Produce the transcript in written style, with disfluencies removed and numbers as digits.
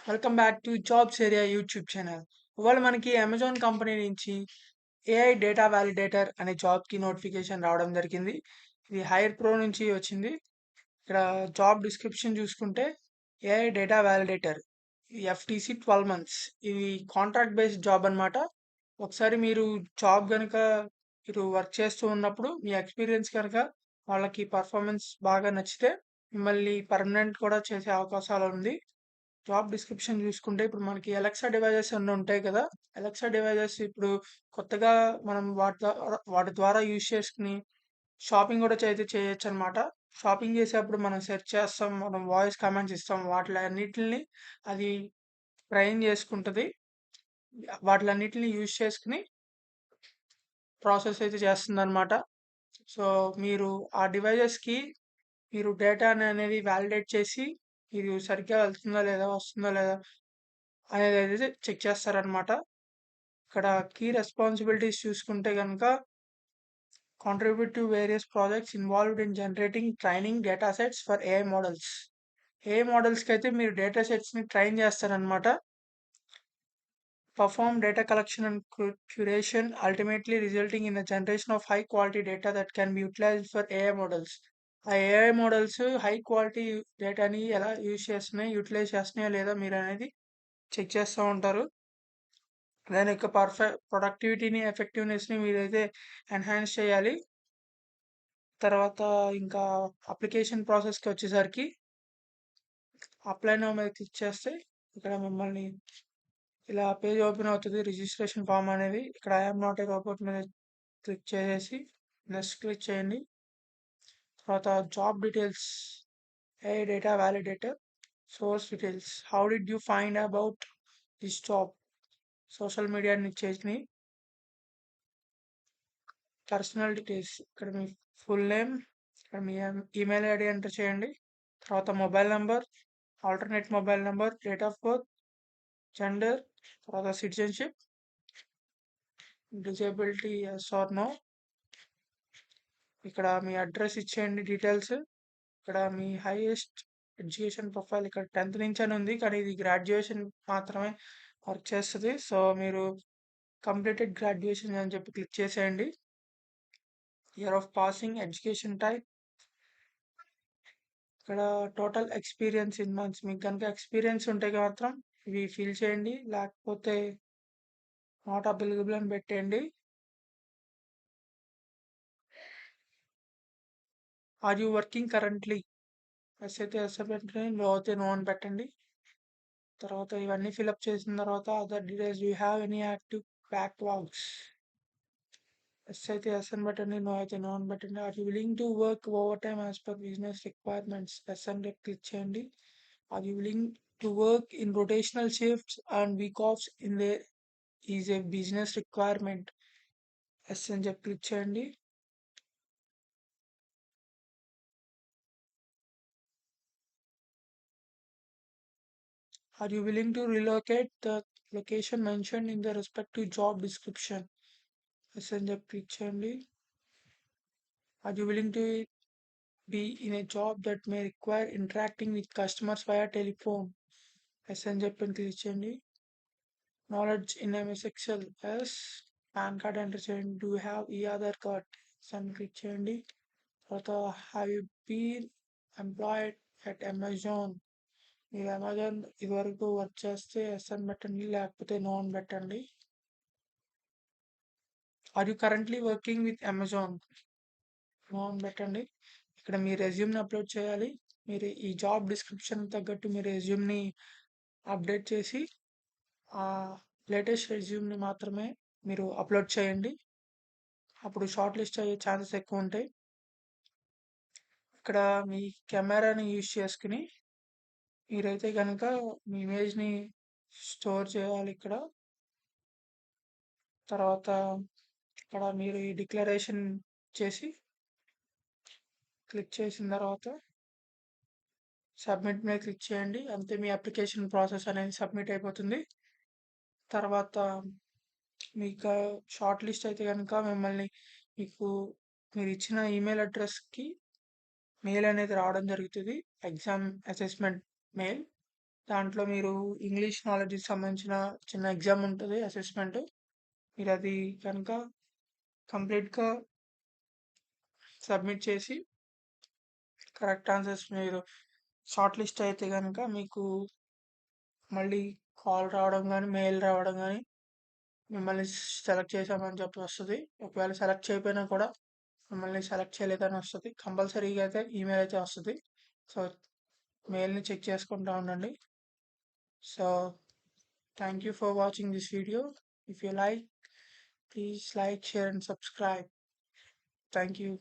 Welcome back to jobs area YouTube channel. ఇవాళ మనకి Amazon company నుంచి ఏఐ డేటా వ్యాలిడేటర్ అనే జాబ్కి నోటిఫికేషన్ రావడం జరిగింది. ఇది హైర్ ప్రో నుంచి వచ్చింది. ఇక్కడ జాబ్ డిస్క్రిప్షన్ చూసుకుంటే AI data validator FTC 12 months. ఇది కాంట్రాక్ట్ బేస్డ్ జాబ్ అన్నమాట. ఒకసారి మీరు జాబ్ కనుక మీరు వర్క్ చేస్తూ ఉన్నప్పుడు మీ ఎక్స్పీరియన్స్ కనుక వాళ్ళకి పర్ఫార్మెన్స్ బాగా నచ్చితే మిమ్మల్ని పర్మనెంట్ కూడా చేసే అవకాశాలు ఉంది. జాబ్ డిస్క్రిప్షన్ చూసుకుంటే ఇప్పుడు మనకి అలెక్సా డివైజెస్ అన్నీ ఉంటాయి కదా. అలెక్సా డివైజెస్ ఇప్పుడు కొత్తగా మనం వాటి ద్వారా యూజ్ చేసుకుని షాపింగ్ కూడా చేయొచ్చు అనమాట. షాపింగ్ చేసేటప్పుడు మనం సెర్చ్ చేస్తాం, మనం వాయిస్ కమాండ్స్ ఇస్తాం, వాటిలన్నిటిని అది ట్రైన్ చేసుకుంటుంది. వాటిలన్నిటిని యూజ్ చేసుకుని ప్రాసెస్ అయితే చేస్తుంది అనమాట. సో మీరు ఆ డివైజెస్కి మీరు డేటా అనేది వ్యాలిడేట్ చేసి మీరు సరిగ్గా వెళ్తుందా లేదా వస్తుందా లేదా అనేది అయితే చెక్ చేస్తారనమాట. ఇక్కడ కీ రెస్పాన్సిబిలిటీస్ చూసుకుంటే కనుక contribute to various projects involved in generating training data sets for AI models. AI మోడల్స్కి అయితే మీరు డేటా సెట్స్ని ట్రైన్ చేస్తారనమాట. Perform data collection and curation, ultimately resulting in the generation of high quality data that can be utilized for AI models. ఆ AI models high quality డేటాని ఎలా utilise చేస్తున్నాయో లేదా మీరు అనేది చెక్ చేస్తూ ఉంటారు. దాని యొక్క ప్రొడక్టివిటీని ఎఫెక్టివ్నెస్ని మీరైతే ఎన్హాన్స్ చేయాలి. తర్వాత ఇంకా అప్లికేషన్ ప్రాసెస్కి వచ్చేసరికి అప్లై నౌ మీద క్లిక్ చేస్తే ఇక్కడ మిమ్మల్ని ఇలా పేజ్ ఓపెన్ అవుతుంది. రిజిస్ట్రేషన్ ఫామ్ అనేది ఇక్కడ ఐఎమ్ నాట్ ఏ రోబోట్ మీద క్లిక్ చేసేసి నెక్స్ట్ క్లిక్ చేయండి. తర్వాత job details, A data validator, source details, how did you find about this job, social మీడియాని చేసి పర్సనల్ డీటెయిల్స్, ఇక్కడ మీ ఫుల్ నేమ్, ఇక్కడ మీ ఈమెయిల్ ఐడి ఎంటర్ చేయండి. తర్వాత mobile number, alternate mobile number, date of birth, gender, తర్వాత citizenship, disability yes or no, ఇక్కడ మీ address ఇచ్చేయండి డీటెయిల్స్. ఇక్కడ మీ హైయెస్ట్ ఎడ్యుకేషన్ ప్రొఫైల్ ఇక్కడ 10th నుంచి అని ఉంది, కానీ ఇది గ్రాడ్యుయేషన్ మాత్రమే వర్క్ చేస్తుంది. సో మీరు కంప్లీటెడ్ గ్రాడ్యుయేషన్ అని చెప్పి క్లిక్ చేసేయండి. Year of passing, education type, ఇక్కడ టోటల్ ఎక్స్పీరియన్స్ ఇన్ మంత్స్. మీకు కనుక ఎక్స్పీరియన్స్ ఉంటే మాత్రం ఇవి ఫిల్ చేయండి, లేకపోతే నాట్ అవైలబుల్ అని పెట్టండి. Are you working currently, yes అయితే ఎస్ పెట్టండి, నో అయితే నో అని పెట్టండి. తర్వాత ఇవన్నీ ఫిల్అప్ చేసిన తర్వాత other details, you have any active backlogs, yes అయితే ఎస్ అని పెట్టండి, నో అయితే నో అని పెట్టండి. Are you willing to work overtime as per business requirements, yes అని క్లిక్ చేయండి. Are you willing to work in rotational shifts and week offs in the is a business requirement, yes అని చెప్పి click చేయండి. Are you willing to relocate the location mentioned in the respective job description, yes అని చెప్పి click చేయండి. Are you willing to be in a job that may require interacting with customers via telephone, yes అని చెప్పి click చేయండి. Knowledge in MS Excel, yes. PAN card enter చేయండి. Do have ఈ Aadhaar card, yes అని click చేయండి. తర్వాత have you been employed at Amazon, మీరు Amazon ఇదివరకు వర్క్ చేస్తే ఎస్ అని పెట్టండి, లేకపోతే నో అని పెట్టండి. Are you currently working with Amazon, no అని పెట్టండి. ఇక్కడ మీ రెజ్యూమ్ని అప్లోడ్ చేయాలి. మీరు ఈ జాబ్ డిస్క్రిప్షన్ తగ్గట్టు మీ రెజ్యూమ్ని అప్డేట్ చేసి ఆ లేటెస్ట్ రెజ్యూమ్ని మాత్రమే మీరు అప్లోడ్ చేయండి. అప్పుడు షార్ట్ లిస్ట్ అయ్యే ఛాన్సెస్ ఎక్కువ ఉంటాయి. ఇక్కడ మీ కెమెరాని యూజ్ చేసుకుని మీరైతే కనుక మీ ఇమేజ్ని స్టోర్ చేయాలి ఇక్కడ. తర్వాత ఇక్కడ మీరు ఈ డిక్లరేషన్ చేసి క్లిక్ చేసిన తర్వాత సబ్మిట్ మీద క్లిక్ చేయండి. అంతే, మీ అప్లికేషన్ ప్రాసెస్ అనేది సబ్మిట్ అయిపోతుంది. తర్వాత మీకు షార్ట్ లిస్ట్ అయితే కనుక మిమ్మల్ని మీకు మీరు ఇచ్చిన ఈమెయిల్ అడ్రస్కి మెయిల్ అనేది రావడం జరుగుతుంది, ఎగ్జామ్ అసెస్మెంట్ మెయిల్. దాంట్లో మీరు ఇంగ్లీష్ నాలెడ్జ్‌కి సంబంధించిన చిన్న ఎగ్జామ్ ఉంటది అసెస్‌మెంట్. మీరది కనుక కంప్లీట్‌గా సబ్మిట్ చేసి కరెక్ట్ ఆన్సర్స్ మీరు షార్ట్ లిస్ట్ అయితే గనుక మీకు మళ్ళీ కాల్ రావడం గానీ, మెయిల్ రావడం గానీ, మిమ్మల్ని సెలెక్ట్ చేశామని చెప్పి వస్తది. ఒకవేళ సెలెక్ట్ చేయకపోయినా కూడా మిమ్మల్ని సెలెక్ట్ చేయలేదని వస్తది. కంపల్సరీగా అయితే ఈమెయిల్ అయితే వస్తది. సో, మెయిల్‌ని చెక్ చేసుకుంటా ఉండండి. So, thank you for watching this video. If you like, please like, share and subscribe. Thank you.